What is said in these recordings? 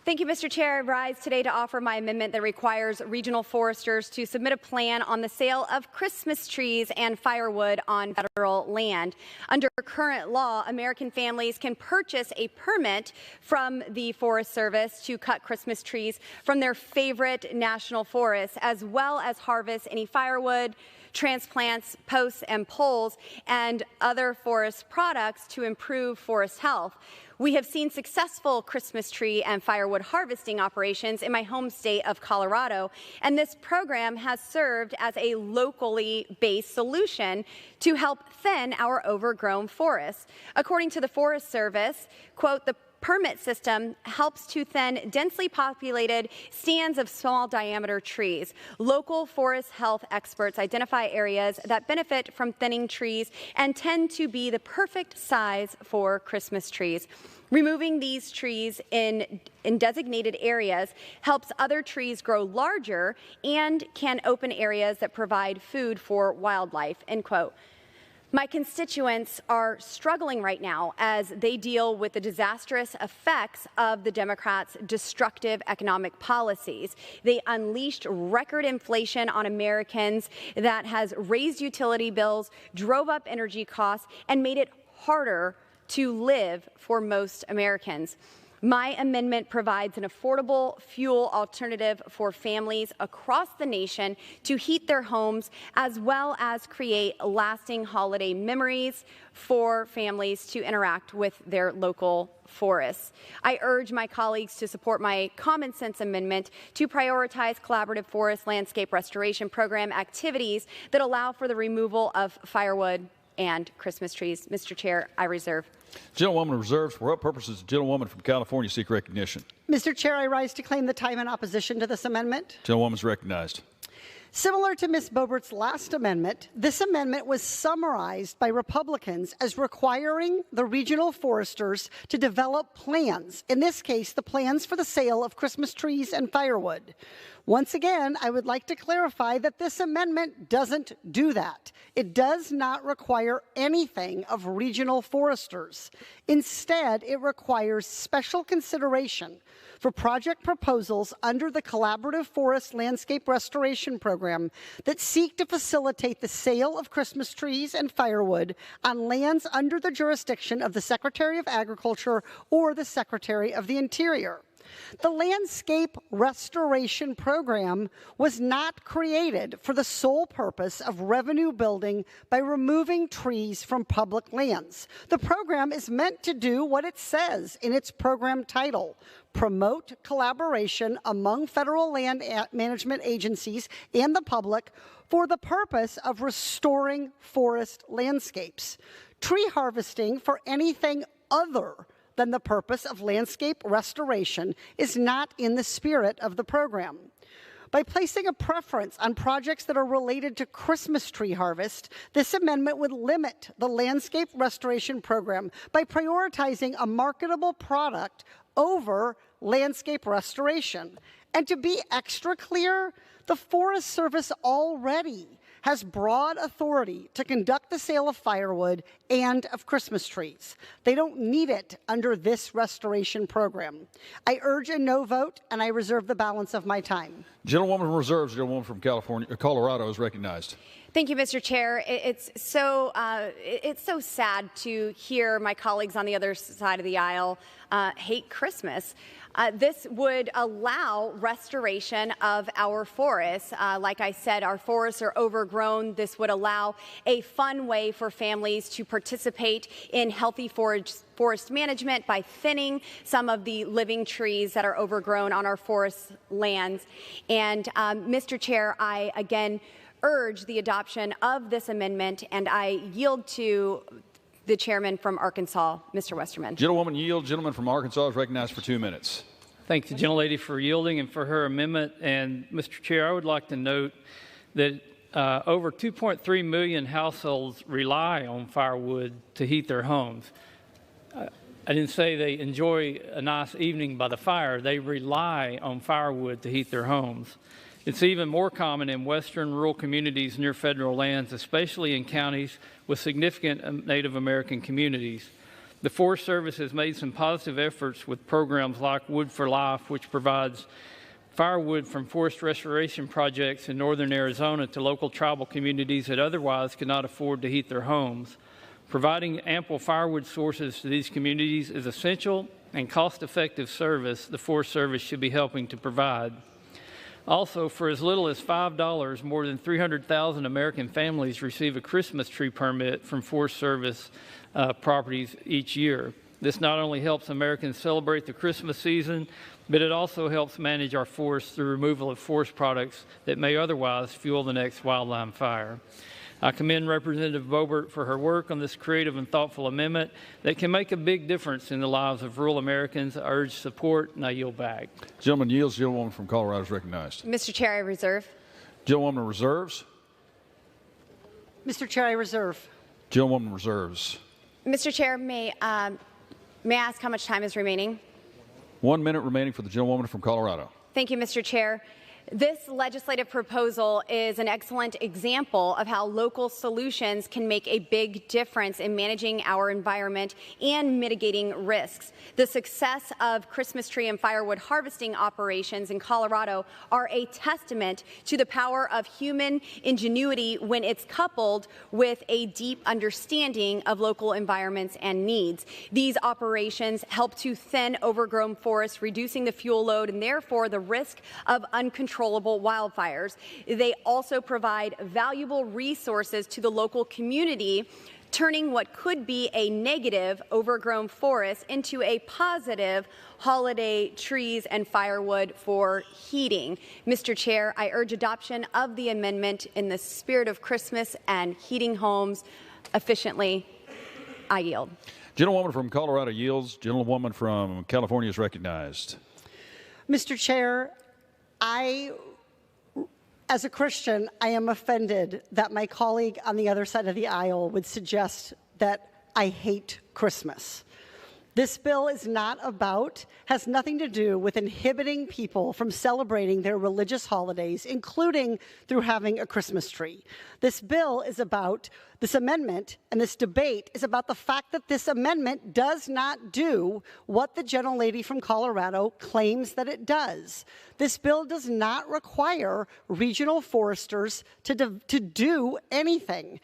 Thank you, Mr. Chair. I rise today to offer my amendment that requires regional foresters to submit a plan on the sale of Christmas trees and firewood on federal land. Under current law, American families can purchase a permit from the Forest Service to cut Christmas trees from their favorite national forests, as well as harvest any firewood, transplants, posts, and poles, and other forest products to improve forest health. We have seen successful Christmas tree and firewood harvesting operations in my home state of Colorado, and this program has served as a locally based solution to help thin our overgrown forests. According to the Forest Service, quote, the permit system helps to thin densely populated stands of small diameter trees. Local forest health experts identify areas that benefit from thinning trees and tend to be the perfect size for Christmas trees. Removing these trees in designated areas helps other trees grow larger and can open areas that provide food for wildlife, end quote. My constituents are struggling right now as they deal with the disastrous effects of the Democrats' destructive economic policies. They unleashed record inflation on Americans that has raised utility bills, drove up energy costs, and made it harder to live for most Americans. My amendment provides an affordable fuel alternative for families across the nation to heat their homes, as well as create lasting holiday memories for families to interact with their local forests. I urge my colleagues to support my common sense amendment to prioritize collaborative forest landscape restoration program activities that allow for the removal of firewood and Christmas trees. Mr. Chair, I reserve. Gentlewoman reserves. For what purposes, the gentlewoman from California seek recognition? Mr. Chair, I rise to claim the time in opposition to this amendment. Gentlewoman is recognized. Similar to Ms. Boebert's last amendment, this amendment was summarized by Republicans as requiring the regional foresters to develop plans, in this case, the plans for the sale of Christmas trees and firewood. Once again, I would like to clarify that this amendment doesn't do that. It does not require anything of regional foresters. Instead, it requires special consideration for project proposals under the Collaborative Forest Landscape Restoration Program that seek to facilitate the sale of Christmas trees and firewood on lands under the jurisdiction of the Secretary of Agriculture or the Secretary of the Interior. The Landscape Restoration Program was not created for the sole purpose of revenue building by removing trees from public lands. The program is meant to do what it says in its program title: promote collaboration among federal land management agencies and the public for the purpose of restoring forest landscapes. Tree harvesting for anything other than the purpose of landscape restoration is not in the spirit of the program. By placing a preference on projects that are related to Christmas tree harvest, this amendment would limit the landscape restoration program by prioritizing a marketable product over landscape restoration. And to be extra clear, the Forest Service already has broad authority to conduct the sale of firewood and of Christmas trees. They don't need it under this restoration program. I urge a no vote, and I reserve the balance of my time. Gentlewoman reserves. Gentlewoman from Colorado is recognized. Thank you, Mr. Chair. It's so sad to hear my colleagues on the other side of the aisle hate Christmas. This would allow restoration of our forests. Like I said, our forests are overgrown. This would allow a fun way for families to participate in healthy forest management by thinning some of the living trees that are overgrown on our forest lands. And Mr. Chair, I again urge the adoption of this amendment, and I yield to the chairman from Arkansas, Mr. Westerman. Gentlewoman yields. Gentleman from Arkansas is recognized for 2 minutes. Thank the gentlelady for yielding and for her amendment. And Mr. Chair, I would like to note that over 2.3 million households rely on firewood to heat their homes. I didn't say they enjoy a nice evening by the fire. They rely on firewood to heat their homes. It's even more common in western rural communities near federal lands, especially in counties with significant Native American communities. The Forest Service has made some positive efforts with programs like Wood for Life, which provides firewood from forest restoration projects in northern Arizona to local tribal communities that otherwise could not afford to heat their homes. Providing ample firewood sources to these communities is essential and cost-effective service the Forest Service should be helping to provide. Also, for as little as $5, more than 300,000 American families receive a Christmas tree permit from Forest Service properties each year. This not only helps Americans celebrate the Christmas season, but it also helps manage our forests through removal of forest products that may otherwise fuel the next wildland fire. I commend Representative Boebert for her work on this creative and thoughtful amendment that can make a big difference in the lives of rural Americans. I urge support, and I yield back. Gentleman yields. Gentlewoman from Colorado is recognized. Mr. Chair, I reserve. Gentlewoman reserves. Mr. Chair, I reserve. Gentlewoman reserves. Mr. Chair, may I ask how much time is remaining? 1 minute remaining for the gentlewoman from Colorado. Thank you, Mr. Chair. This legislative proposal is an excellent example of how local solutions can make a big difference in managing our environment and mitigating risks. The success of Christmas tree and firewood harvesting operations in Colorado are a testament to the power of human ingenuity when it's coupled with a deep understanding of local environments and needs. These operations help to thin overgrown forests, reducing the fuel load and therefore the risk of uncontrollable wildfires. They also provide valuable resources to the local community, turning what could be a negative overgrown forest into a positive holiday trees and firewood for heating. Mr. Chair, I urge adoption of the amendment in the spirit of Christmas and heating homes efficiently. I yield. Gentlewoman from Colorado yields. Gentlewoman from California is recognized. Mr. Chair, as a Christian, I am offended that my colleague on the other side of the aisle would suggest that I hate Christmas. This bill is not about, has nothing to do with inhibiting people from celebrating their religious holidays, including through having a Christmas tree. This bill is about, this amendment and this debate is about the fact that this amendment does not do what the gentlelady from Colorado claims that it does. This bill does not require regional foresters to do anything.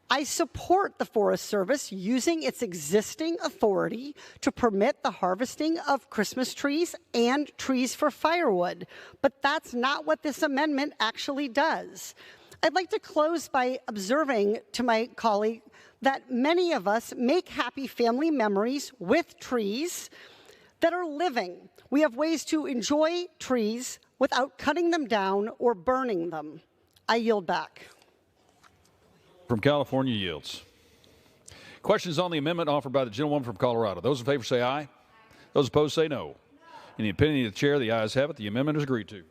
I support the Forest Service using its existing authority to permit the harvesting of Christmas trees and trees for firewood, but that's not what this amendment actually does. I'd like to close by observing to my colleague that many of us make happy family memories with trees that are living. We have ways to enjoy trees without cutting them down or burning them. I yield back. From California yields. Questions on the amendment offered by the gentlewoman from Colorado. Those in favor say aye. Those opposed say no. In the opinion of the chair, the ayes have it. The amendment is agreed to.